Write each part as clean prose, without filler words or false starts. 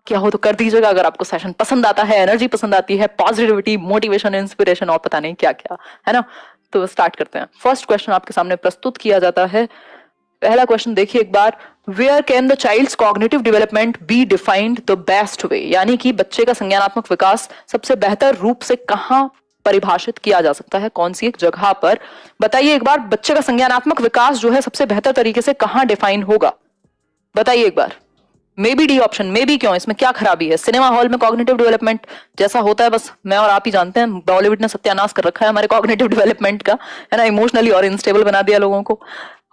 क्या हो तो कर दीजिएगा। अगर आपको सेशन पसंद आता है, एनर्जी पसंद आती है, पॉजिटिविटी, मोटिवेशन, इंस्पिरेशन और पता नहीं क्या क्या, है ना। तो स्टार्ट करते हैं। फर्स्ट क्वेश्चन आपके सामने प्रस्तुत किया जाता है। पहला क्वेश्चन देखिए एक बार, where can the child's cognitive development be defined the best way, यानी कि बच्चे का संज्ञानात्मक विकास सबसे बेहतर रूप से कहां परिभाषित किया जा सकता है, कौन सी एक जगह पर। बताइए एक बार, बच्चे का संज्ञानात्मक विकास जो है सबसे बेहतर तरीके से कहां डिफाइन होगा, बताइए एक बार। Maybe D option. Maybe क्यों, इसमें क्या खराबी है? सिनेमा हॉल में कॉग्निटिव डेवलपमेंट जैसा होता है, बस मैं और आप ही जानते हैं। बॉलीवुड ने सत्यानाश कर रखा है हमारे कॉग्निटिव डेवलपमेंट का, है ना, इमोशनली और अनस्टेबल बना दिया लोगों को।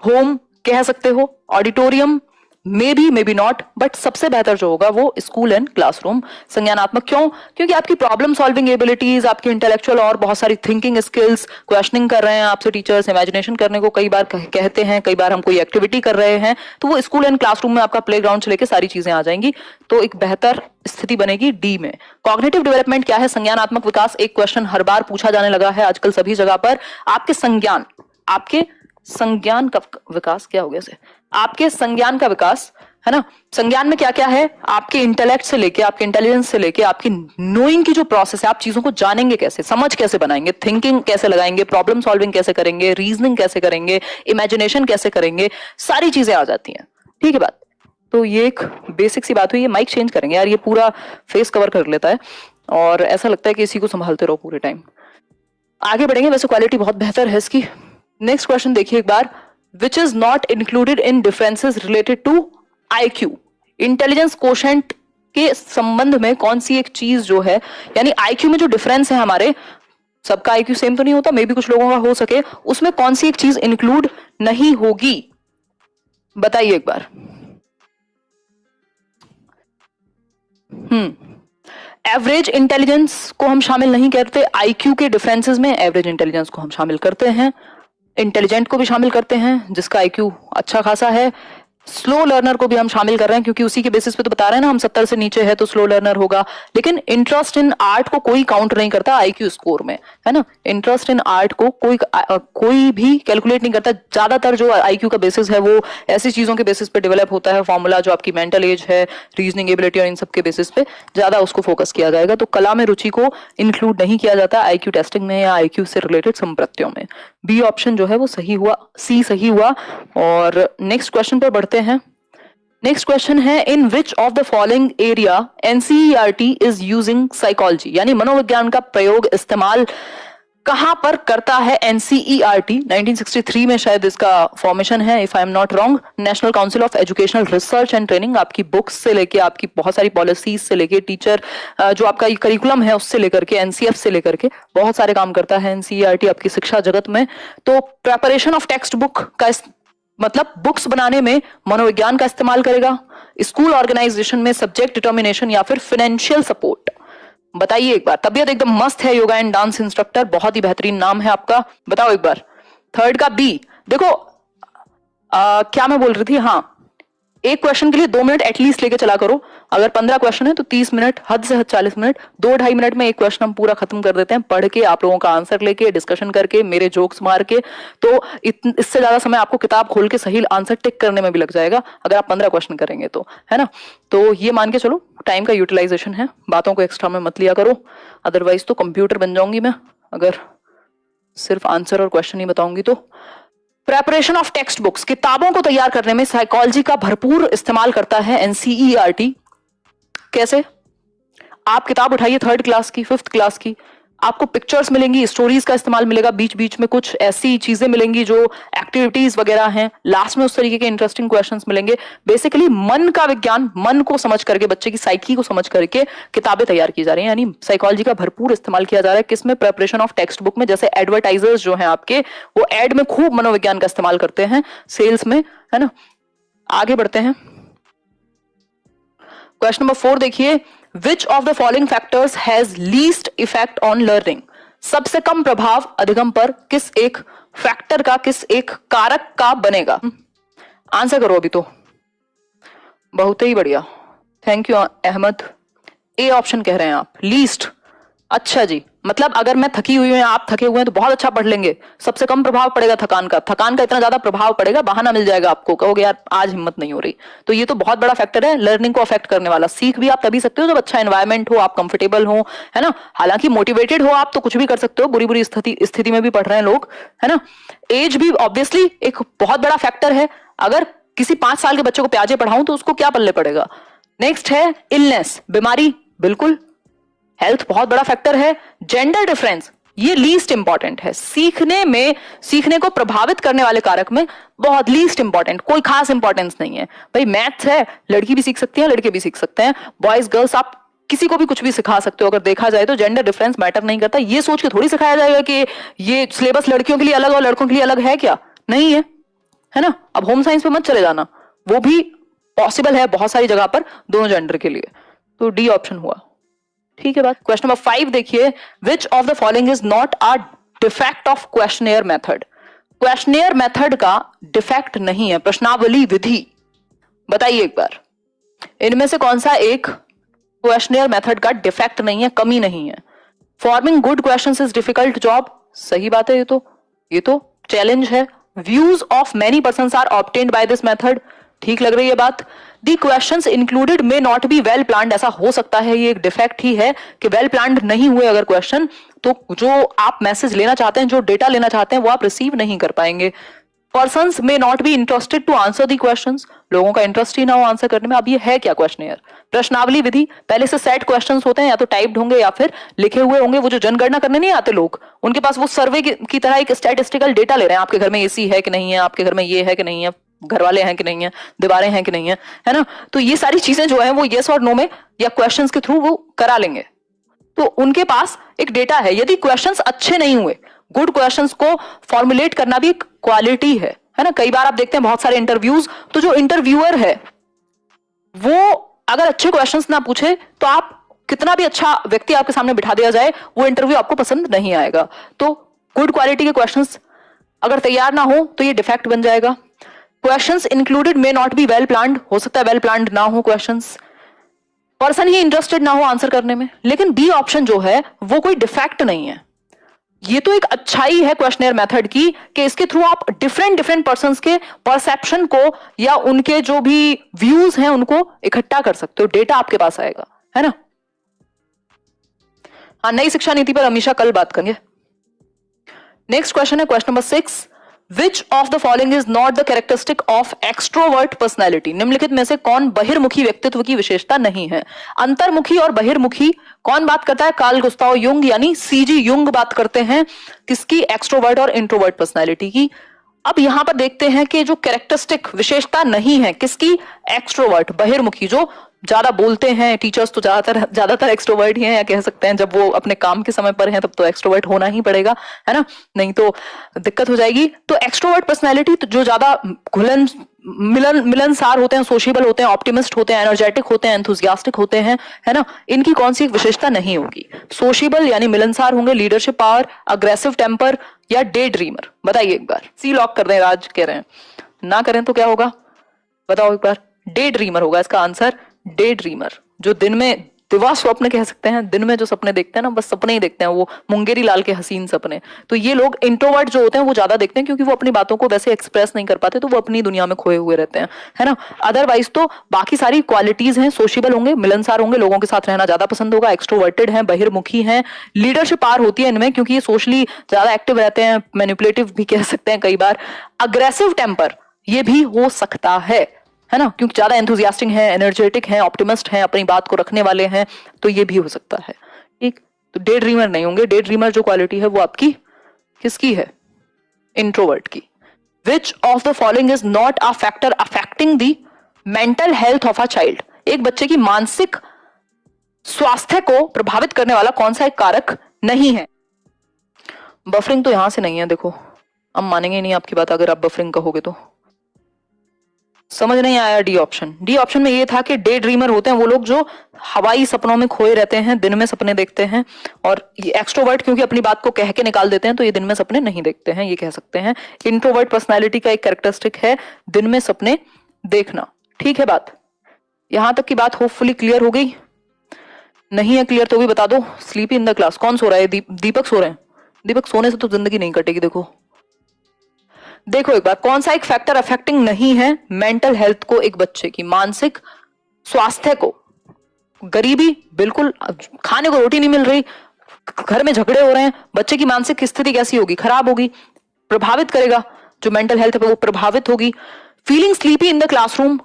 होम कह सकते हो, auditorium may be not, but सबसे बेहतर जो होगा वो स्कूल एंड क्लासरूम संज्ञानात्मक। क्यों? क्योंकि आपकी प्रॉब्लम सॉल्विंग एबिलिटीज, आपकी इंटेलेक्चुअल और बहुत सारी थिंकिंग स्किल्स, क्वेश्चनिंग कर रहे हैं आपसे टीचर्स, इमेजिनेशन करने को कई बार कहते हैं, कई बार हम कोई एक्टिविटी कर रहे हैं तो वो स्कूल एंड क्लासरूम में आपका प्लेग्राउंड से लेकर सारी चीजें आ जाएंगी, तो एक बेहतर स्थिति बनेगी डी में। कॉग्निटिव डेवलपमेंट क्या है? संज्ञानात्मक विकास। एक क्वेश्चन हर बार पूछा जाने लगा है आजकल सभी जगह पर। आपके संज्ञान का विकास, क्या हो गया से, आपके संज्ञान का विकास, है ना। संज्ञान में क्या क्या है? आपके इंटेलेक्ट से लेके, आपके इंटेलिजेंस से लेके, आपकी नोइंग की जो प्रोसेस है, आप चीजों को जानेंगे कैसे, समझ कैसे बनाएंगे, थिंकिंग कैसे लगाएंगे, प्रॉब्लम सॉल्विंग कैसे करेंगे, रीजनिंग कैसे करेंगे, इमेजिनेशन कैसे करेंगे, सारी चीजें आ जाती हैं। ठीक है बात। तो ये एक बेसिक सी बात हुई। ये माइक चेंज करेंगे यार, ये पूरा फेस कवर कर लेता है और ऐसा लगता है कि इसी को संभालते रहो पूरे टाइम। आगे बढ़ेंगे, वैसे क्वालिटी बहुत बेहतर है इसकी। नेक्स्ट क्वेश्चन देखिए एक बार, which is not included in differences related to IQ, intelligence quotient के संबंध में कौन सी एक चीज जो है, यानी IQ में जो डिफरेंस है हमारे, सबका IQ सेम तो नहीं होता, मे बी कुछ लोगों का हो सके, उसमें कौन सी एक चीज इंक्लूड नहीं होगी, बताइए एक बार। एवरेज इंटेलिजेंस को हम शामिल नहीं करते IQ के डिफरेंसेस में, एवरेज इंटेलिजेंस को हम शामिल करते हैं, इंटेलिजेंट को भी शामिल करते हैं जिसका IQ अच्छा खासा है, स्लो लर्नर को भी हम शामिल कर रहे हैं क्योंकि उसी के बेसिस पे तो बता रहे हैं ना हम, 70 से नीचे है तो स्लो लर्नर होगा। लेकिन इंटरेस्ट इन आर्ट को कोई काउंट नहीं करता IQ स्कोर में, है ना। इंटरेस्ट इन आर्ट को कोई भी कैलकुलेट नहीं करता। ज्यादातर जो IQ का बेसिस है वो ऐसी चीजों के बेसिस पे डेवलप होता है, फॉर्मूला जो आपकी मेंटल एज है, रीजनिंग एबिलिटी और इन सब के बेसिस पे ज्यादा उसको फोकस किया जाएगा। तो कला में रुचि को इंक्लूड नहीं किया जाता IQ टेस्टिंग में या IQ से रिलेटेड संप्रत्यों में। बी ऑप्शन जो है वो सही हुआ, सी सही हुआ। और नेक्स्ट क्वेश्चन पर बढ़ते हैं। नेक्स्ट क्वेश्चन है, in which of the following area NCERT is using psychology, यानी मनोविज्ञान का प्रयोग इस्तेमाल कहां पर करता है NCERT। 1963 में शायद इसका फॉर्मेशन है, if I am not wrong. National council of educational research and training, आपकी बुक्स से लेके, आपकी बहुत सारी पॉलिसीज से लेके, टीचर जो आपका करिकुलम है उससे लेकर के, NCF से लेकर के बहुत सारे काम करता है NCERT आपकी शिक्षा जगत में। तो प्रेपरेशन ऑफ टेक्स्ट बुक का मतलब बुक्स बनाने में मनोविज्ञान का इस्तेमाल करेगा, स्कूल ऑर्गेनाइजेशन में सब्जेक्ट डिटर्मिनेशन या फिर फाइनेंशियल सपोर्ट, बताइए एक बार। तबीयत एकदम मस्त है, योगा एंड डांस इंस्ट्रक्टर, बहुत ही बेहतरीन नाम है आपका, बताओ एक बार। थर्ड का बी। देखो क्या मैं बोल रही थी, हाँ, एक क्वेश्चन के लिए 2 मिनट एटलीस्ट लेके चला करो। अगर 15 क्वेश्चन है तो 30 मिनट, हद से हद 40 मिनट, 2-2.5 मिनट में एक क्वेश्चन हम पूरा खत्म कर देते हैं, पढ़ के, आप लोगों का आंसर लेके, डिस्कशन करके, मेरे जोक्स मार के। तो इससे ज्यादा समय आपको किताब खोल के सही आंसर टिक करने में भी लग जाएगा अगर आप 15 क्वेश्चन करेंगे तो, है ना। तो ये मान के चलो टाइम का यूटिलाइजेशन है, बातों को एक्स्ट्रा में मत लिया करो, अदरवाइज तो कंप्यूटर बन जाऊंगी मैं अगर सिर्फ आंसर और क्वेश्चन ही बताऊंगी तो। प्रेपरेशन ऑफ टेक्स्ट बुक्स, किताबों को तैयार करने में साइकोलॉजी का भरपूर इस्तेमाल करता है NCERT। कैसे? आप किताब उठाइए 3rd क्लास की, 5th क्लास की, आपको पिक्चर्स मिलेंगी, स्टोरीज का इस्तेमाल मिलेगा, बीच बीच में कुछ ऐसी चीजें मिलेंगी जो एक्टिविटीज वगैरह हैं, लास्ट में उस तरीके के इंटरेस्टिंग क्वेश्चंस मिलेंगे। बेसिकली मन का विज्ञान, मन को समझ करके, बच्चे की साइकी को समझ करके किताबें तैयार की जा रही हैं, यानी साइकोलॉजी का भरपूर इस्तेमाल किया जा रहा है किसमें? प्रेपरेशन ऑफ टेक्स्ट बुक में। जैसे एडवर्टाइजर्स जो हैं आपके, वो एड में खूब मनोविज्ञान का इस्तेमाल करते हैं, सेल्स में, है ना। आगे बढ़ते हैं, क्वेश्चन नंबर 4 देखिए, विच of the following factors has least effect on learning, सबसे कम प्रभाव अधिगम पर किस एक फैक्टर का, किस एक कारक का बनेगा? आंसर करो अभी तो, बहुत ही बढ़िया, thank you Ahmad. A option कह रहे हैं आप, लीस्ट। अच्छा जी, मतलब अगर मैं थकी हुई हूँ, आप थके हुए हैं, तो बहुत अच्छा पढ़ लेंगे, सबसे कम प्रभाव पड़ेगा थकान का इतना ज्यादा प्रभाव पड़ेगा, बहाना मिल जाएगा आपको, कहोगे यार आज हिम्मत नहीं हो रही। तो ये तो बहुत बड़ा फैक्टर है लर्निंग को अफेक्ट करने वाला। सीख भी आप तभी सकते हो जब अच्छा एनवायरमेंट हो, आप कंफर्टेबल हो, है ना। हालांकि मोटिवेटेड हो आप तो कुछ भी कर सकते हो, बुरी बुरी स्थिति में भी पढ़ रहे हैं लोग, है ना। एज भी ऑब्वियसली एक बहुत बड़ा फैक्टर है। अगर किसी 5 साल के बच्चे को प्याजे पढ़ाऊं तो उसको क्या पल्ले पड़ेगा। नेक्स्ट है इलनेस, बीमारी, बिल्कुल। हेल्थ बहुत बड़ा फैक्टर है। जेंडर डिफरेंस ये लीस्ट इंपॉर्टेंट है। सीखने को प्रभावित करने वाले कारक में बहुत लीस्ट इंपॉर्टेंट, कोई खास इंपॉर्टेंस नहीं है। भाई मैथ्स है, लड़की भी सीख सकती है, लड़के भी सीख सकते हैं, बॉयज गर्ल्स आप किसी को भी कुछ भी सिखा सकते हो। अगर देखा जाए तो जेंडर डिफरेंस मैटर नहीं करता। ये सोच के थोड़ी सिखाया जाएगा कि ये सिलेबस लड़कियों के लिए अलग और लड़कों के लिए अलग है, क्या नहीं है ना। अब होम साइंस पे मत चले जाना, वो भी पॉसिबल है बहुत सारी जगह पर दोनों जेंडर के लिए। तो डी ऑप्शन हुआ, ठीक है बात। क्वेश्चन नंबर 5 देखिए, विच of the following is not a defect of questionnaire method. Questionnaire method का डिफेक्ट नहीं है, प्रश्नावली विधि। बताइए एक बार, इनमें से कौन सा एक क्वेश्चनेयर मेथड का डिफेक्ट नहीं है, कमी नहीं है। Forming good questions is difficult job, सही बात है, ये तो चैलेंज है। Views of many persons are obtained by this method, ठीक लग रही है बात। The questions included may not be well planned, ऐसा हो सकता है, ये एक डिफेक्ट ही है कि वेल प्लान्ड नहीं हुए अगर क्वेश्चन, तो जो आप मैसेज लेना चाहते हैं, जो डेटा लेना चाहते हैं, वो आप रिसीव नहीं कर पाएंगे। Persons may not be interested to answer the questions, लोगों का इंटरेस्ट ही ना हो आंसर करने में। अब ये है क्या क्वेश्चनेयर। प्रश्नावली विधि, पहले से सेट क्वेश्चंस होते हैं, या तो टाइप्ड होंगे या फिर लिखे हुए होंगे। वो जो जनगणना करने नहीं आते लोग, उनके पास वो सर्वे की तरह एक स्टैटिस्टिकल डेटा ले रहे हैं, आपके घर में एसी है कि नहीं है, आपके घर में ये है कि नहीं है, घर वाले हैं कि नहीं है, दीवारें हैं कि नहीं है ना। तो ये सारी चीजें जो है वो यस और नो में या क्वेश्चंस के थ्रू वो करा लेंगे। तो उनके पास एक डेटा है। यदि क्वेश्चंस अच्छे नहीं हुए, गुड क्वेश्चंस को फॉर्मुलेट करना भी एक क्वालिटी है ना। कई बार आप देखते हैं बहुत सारे इंटरव्यूज, तो जो इंटरव्यूअर है वो अगर अच्छे क्वेश्चंस ना पूछे तो आप कितना भी अच्छा व्यक्ति आपके सामने बिठा दिया जाए, वो इंटरव्यू आपको पसंद नहीं आएगा। तो गुड क्वालिटी के क्वेश्चंस अगर तैयार ना हो तो ये डिफेक्ट बन जाएगा। Questions included may not be well planned, हो सकता है वेल प्लान्ड ना हो क्वेश्चंस, पर्सन ही इंटरेस्टेड ना हो आंसर करने में। लेकिन बी ऑप्शन जो है वो कोई डिफेक्ट नहीं है, ये तो एक अच्छाई है क्वेश्चनेयर मेथड की कि इसके थ्रू आप डिफरेंट पर्संस के परसेप्शन को या उनके जो भी व्यूज हैं उनको इकट्ठा कर सकते हो, डेटा आपके पास आएगा, है ना। हाँ, नई शिक्षा नीति पर हमेशा कल बात करेंगे। नेक्स्ट क्वेश्चन है question number 6, which of the following is not the characteristic of extrovert personality. निम्नलिखित में से कौन बहिर्मुखी व्यक्तित्व की विशेषता नहीं है। अंतर्मुखी और बहिर्मुखी कौन बात करता है, कार्ल गुस्ताव युंग यानी सीजी युंग बात करते हैं किसकी, एक्सट्रोवर्ट और इंट्रोवर्ट पर्सनैलिटी की। अब यहां पर देखते हैं कि जो कैरेक्टरिस्टिक विशेषता नहीं है किसकी, एक्सट्रोवर्ट, बहिर्मुखी, जो ज्यादा बोलते हैं। टीचर्स तो ज्यादातर एक्सट्रोवर्ट ही हैं, या कह सकते हैं जब वो अपने काम के समय पर हैं तब तो एक्सट्रोवर्ट होना ही पड़ेगा, है ना, नहीं तो दिक्कत हो जाएगी। तो एक्सट्रोवर्ट पर्सनैलिटी तो जो ज्यादा मिलनसार होते हैं, सोशेबल होते हैं, ऑप्टिमिस्ट होते हैं, एनर्जेटिक होते हैं, एंथुसियास्टिक होते हैं, है ना, इनकी कौन सी एक विशेषता नहीं होगी। सोशेबल यानी मिलनसार होंगे, लीडरशिप पावर, अग्रेसिव टेम्पर या डे ड्रीमर। बताइए एक बार, सी लॉक कर दें, राज कह रहे हैं, ना करें तो क्या होगा बताओ एक बार। डे ड्रीमर होगा इसका आंसर, डे ड्रीमर, जो दिन में दिवा स्वप्न कह सकते हैं, दिन में जो सपने देखते हैं ना, बस सपने ही देखते हैं, वो मुंगेरी लाल के हसीन सपने। तो ये लोग इंट्रोवर्ट जो होते हैं वो ज्यादा देखते हैं, क्योंकि वो अपनी बातों को वैसे एक्सप्रेस नहीं कर पाते, तो वो अपनी दुनिया में खोए हुए रहते हैं, है ना। अदरवाइज तो बाकी सारी क्वालिटीज हैं, सोशेबल होंगे, मिलनसार होंगे, लोगों के साथ रहना ज्यादा पसंद होगा, एक्सट्रोवर्टेड हैं, बहिर्मुखी हैं, लीडरशिप पावर होती है इनमें क्योंकि ये सोशली ज्यादा एक्टिव रहते हैं, मैनिपुलेटिव भी कह सकते हैं कई बार। अग्रेसिव टेम्पर ये भी हो सकता है ना, क्योंकि ज्यादा एंथुसियास्टिक है, एनर्जेटिक है, ऑप्टिमिस्ट है, अपनी बात को रखने वाले हैं, तो ये भी हो सकता है, ठीक। तो डे ड्रीमर नहीं होंगे। डे ड्रीमर जो क्वालिटी है वो आपकी किसकी है, इंट्रोवर्ट की। विच of the following is not a factor affecting the mental health of a child. एक बच्चे की मानसिक स्वास्थ्य को प्रभावित करने वाला कौन सा एक कारक नहीं है। बफरिंग तो यहां से नहीं है, देखो हम मानेंगे नहीं आपकी बात अगर आप बफरिंग कहोगे तो। समझ नहीं आया डी ऑप्शन। डी ऑप्शन में ये था कि डे ड्रीमर होते हैं वो लोग जो हवाई सपनों में खोए रहते हैं, दिन में सपने देखते हैं। और ये एक्सट्रोवर्ट क्योंकि अपनी बात को कह के निकाल देते हैं, तो ये दिन में सपने नहीं देखते हैं, ये कह सकते हैं। इंट्रोवर्ट पर्सनालिटी का एक कैरेक्टरिस्टिक है दिन में सपने देखना, ठीक है बात। यहां तक की बात होपफुली क्लियर हो गई। नहीं है क्लियर तो भी बता दो। स्लीपी इन द क्लास, कौन सो रहा है? दीपक सो रहे हैं। दीपक सोने से तो जिंदगी नहीं कटेगी। देखो देखो एक बार, कौन सा एक फैक्टर अफेक्टिंग नहीं है मेंटल हेल्थ को, एक बच्चे की मानसिक स्वास्थ्य को? गरीबी, बिल्कुल खाने को रोटी नहीं मिल रही, घर में झगड़े हो रहे हैं, बच्चे की मानसिक स्थिति कैसी होगी? खराब होगी, प्रभावित करेगा, जो मेंटल हेल्थ है वो प्रभावित होगी। Feeling sleepy in the classroom,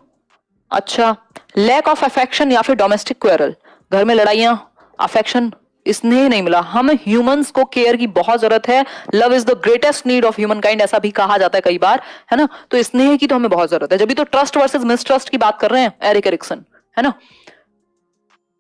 अच्छा। लैक ऑफ अफेक्शन या फिर डोमेस्टिक क्वेरल, घर में लड़ाइयां, अफेक्शन, स्नेह नहीं मिला। हम ह्यूमंस को केयर की बहुत जरूरत है। Love is the greatest need of human kind, ऐसा भी कहा जाता है कई बार, है ना? तो स्नेह की तो हमें बहुत जरूरत है। जब भी तो ट्रस्ट वर्सेस मिसट्रस्ट की बात कर रहे हैं एरिक एरिक्सन, है ना?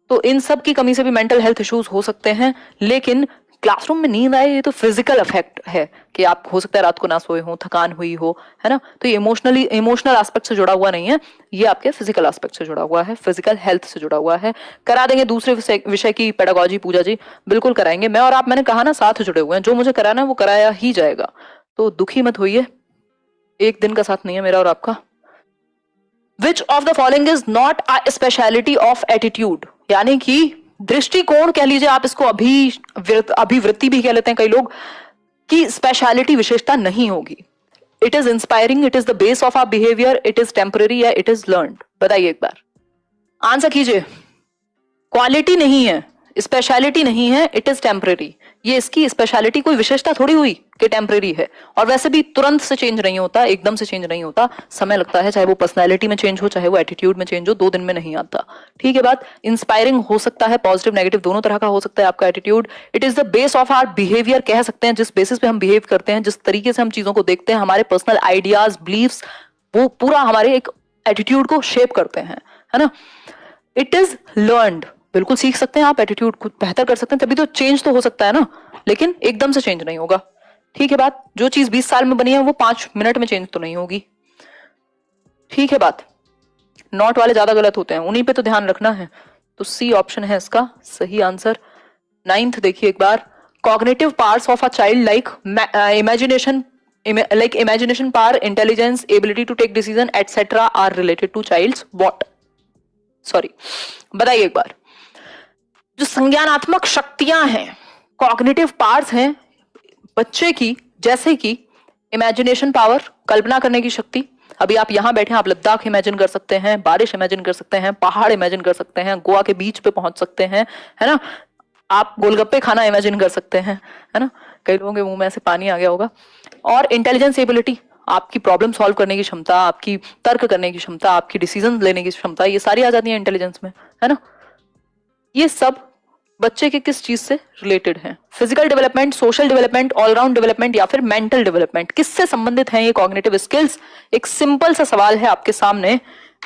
तो इन सब की कमी से भी मेंटल हेल्थ इश्यूज हो सकते हैं। लेकिन क्लासरूम में नींद आए, ये तो फिजिकल इफेक्ट है कि आप हो सकता है रात को ना सोए हो, थकान हुई हो, है ना? तो ये इमोशनल एस्पेक्ट से जुड़ा हुआ नहीं है, ये आपके फिजिकल एस्पेक्ट से जुड़ा हुआ है, फिजिकल हेल्थ से जुड़ा हुआ है। करा देंगे दूसरे विषय की पेडागोजी पूजा जी, बिल्कुल कराएंगे। मैं और आप, मैंने कहा ना, साथ जुड़े हुए हैं, जो मुझे कराना है वो कराया ही जाएगा। तो दुखी मत होइए, एक दिन का साथ नहीं है मेरा और आपका। विच of the following is not a speciality of attitude, यानी कि दृष्टिकोण कह लीजिए आप इसको, अभिवृत्ति भी कह लेते हैं कई लोग, की स्पेशलिटी विशेषता नहीं होगी। It is inspiring, it is the base of our behaviour, it is temporary या इट इज लर्नड? बताइए एक बार, आंसर कीजिए। क्वालिटी नहीं है, स्पेशलिटी नहीं है, इट इज टेम्पररी। ये इसकी स्पेशलिटी कोई विशेषता थोड़ी हुई कि टेम्पररी है। और वैसे भी तुरंत से चेंज नहीं होता, एकदम से चेंज नहीं होता, समय लगता है। चाहे वो पर्सनैलिटी में चेंज हो, चाहे वो एटीट्यूड में चेंज हो, 2 दिन में नहीं आता। ठीक है बात? इंस्पायरिंग हो सकता है, पॉजिटिव नेगेटिव दोनों तरह का हो सकता है आपका attitude. It is the base of our behaviour, कह सकते हैं जिस बेसिस पे हम बिहेव करते हैं, जिस तरीके से हम चीजों को देखते हैं, हमारे पर्सनल आइडियाज, बिलीव्स, वो पूरा हमारे एक एटीट्यूड को शेप करते हैं, है ना? इट इज लर्नड, बिल्कुल सीख सकते हैं आप, एटीट्यूड को बेहतर कर सकते हैं, तभी तो चेंज तो हो सकता है ना, लेकिन एकदम से चेंज नहीं होगा। ठीक है बात? जो चीज 20 साल में बनी है वो 5 मिनट में चेंज तो नहीं होगी। ठीक है बात? नॉट वाले ज्यादा गलत होते हैं, उन्हीं पे तो ध्यान रखना है। तो सी ऑप्शन है इसका सही आंसर। 9th देखिए एक बार, cognitive parts of a child like imagination power, intelligence, ability to take decision, etc. are related to child's what? Sorry, बताइए एक बार। जो संज्ञानात्मक शक्तियां हैं, कॉग्निटिव पार्ट्स हैं बच्चे की, जैसे कि इमेजिनेशन पावर, कल्पना करने की शक्ति। अभी आप यहां बैठे हैं, आप लद्दाख इमेजिन कर सकते हैं, बारिश इमेजिन कर सकते हैं, पहाड़ इमेजिन कर सकते हैं, गोवा के बीच पे पहुंच सकते हैं, है ना? आप गोलगप्पे खाना इमेजिन कर सकते हैं, है ना? कई लोगों के मुंह में ऐसे पानी आ गया होगा। और इंटेलिजेंस एबिलिटी, आपकी प्रॉब्लम सॉल्व करने की क्षमता, आपकी तर्क करने की क्षमता, आपकी डिसीजन लेने की क्षमता, ये सारी आ जाती है इंटेलिजेंस में, है ना? ये सब बच्चे के किस चीज से रिलेटेड है? Physical development, social development, all round development या फिर मेंटल डेवलपमेंट, किससे संबंधित है ये कॉग्निटिव स्किल्स? एक सिंपल सा सवाल है आपके सामने,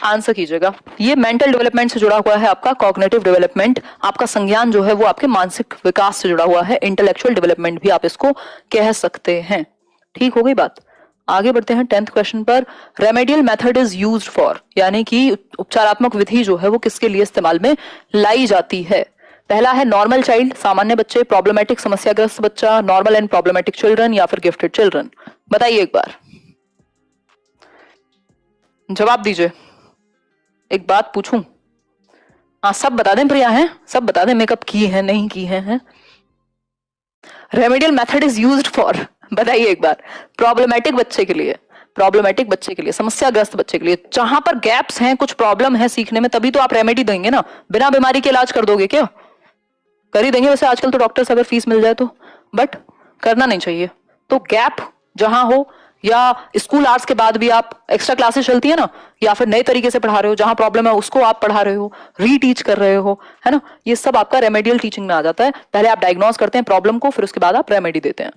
आंसर कीजिएगा। ये मेंटल डेवलपमेंट से जुड़ा हुआ है आपका कॉग्निटिव डेवलपमेंट। आपका संज्ञान जो है वो आपके मानसिक विकास से जुड़ा हुआ है, इंटेलेक्चुअल डेवलपमेंट भी आप इसको कह सकते हैं। ठीक हो गई बात? आगे बढ़ते हैं 10th क्वेश्चन पर। Remedial method is used for, यानी कि उपचारात्मक विधि जो है वो किसके लिए इस्तेमाल में लाई जाती है? पहला है नॉर्मल चाइल्ड, सामान्य बच्चे, प्रॉब्लमेटिक समस्याग्रस्त बच्चा, नॉर्मल एंड प्रॉब्लमेटिक चिल्ड्रन या फिर गिफ्टेड चिल्ड्रन? बताइए एक बार, जवाब दीजिए। एक बात पूछूं? हाँ, सब बता दें प्रिया, है सब बता दें, मेकअप की है नहीं की है? Remedial method is used for, बताइए एक बार। प्रॉब्लमेटिक बच्चे के लिए, प्रॉब्लमेटिक बच्चे के लिए, समस्याग्रस्त बच्चे के लिए, जहां पर गैप्स हैं, कुछ प्रॉब्लम है सीखने में, तभी तो आप रेमेडी देंगे ना। बिना बीमारी के इलाज कर दोगे क्या? कर ही देंगे वैसे आजकल तो डॉक्टर्स, अगर फीस मिल जाए तो, बट करना नहीं चाहिए। तो गैप जहां हो, या स्कूल आवर्स के बाद भी आप एक्स्ट्रा क्लासेस चलती है ना, या फिर नए तरीके से पढ़ा रहे हो, जहां प्रॉब्लम है उसको आप पढ़ा रहे हो, रीटीच कर रहे हो, है ना? ये सब आपका रेमेडियल टीचिंग में आ जाता है। पहले आप डायग्नोज करते हैं प्रॉब्लम को, फिर उसके बाद आप रेमेडी देते हैं।